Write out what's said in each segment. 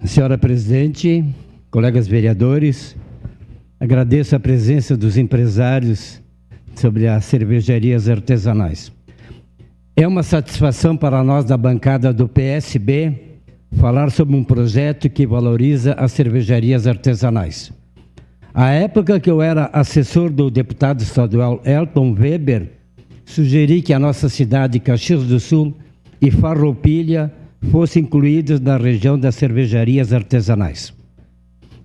Senhora Presidente, colegas vereadores, agradeço a presença dos empresários sobre as cervejarias artesanais. É uma satisfação para nós da bancada do PSB falar sobre um projeto que valoriza as cervejarias artesanais. À época que eu era assessor do deputado estadual Elton Weber, sugeri que a nossa cidade, Caxias do Sul e Farroupilha fossem incluídas na região das cervejarias artesanais.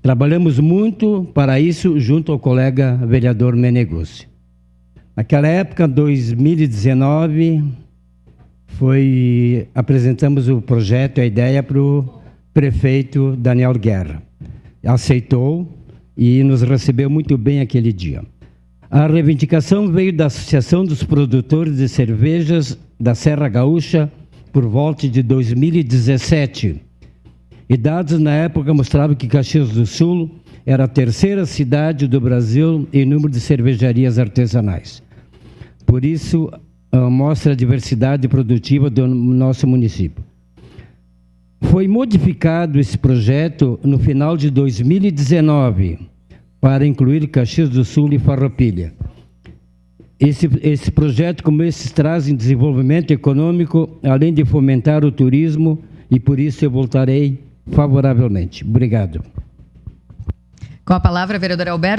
Trabalhamos muito para isso junto ao colega vereador Meneguzzi. Naquela época, 2019, apresentamos o projeto, a ideia para o prefeito Daniel Guerra. Aceitou e nos recebeu muito bem aquele dia. A reivindicação veio da Associação dos Produtores de Cervejas da Serra Gaúcha por volta de 2017. E dados na época mostravam que Caxias do Sul era a terceira cidade do Brasil em número de cervejarias artesanais. Por isso, mostra a diversidade produtiva do nosso município. Foi modificado esse projeto no final de 2019 para incluir Caxias do Sul e Farroupilha. Esse projeto, como esses, trazem desenvolvimento econômico, além de fomentar o turismo, e por isso eu votarei favoravelmente. Obrigado. Com a palavra, vereador Alberto.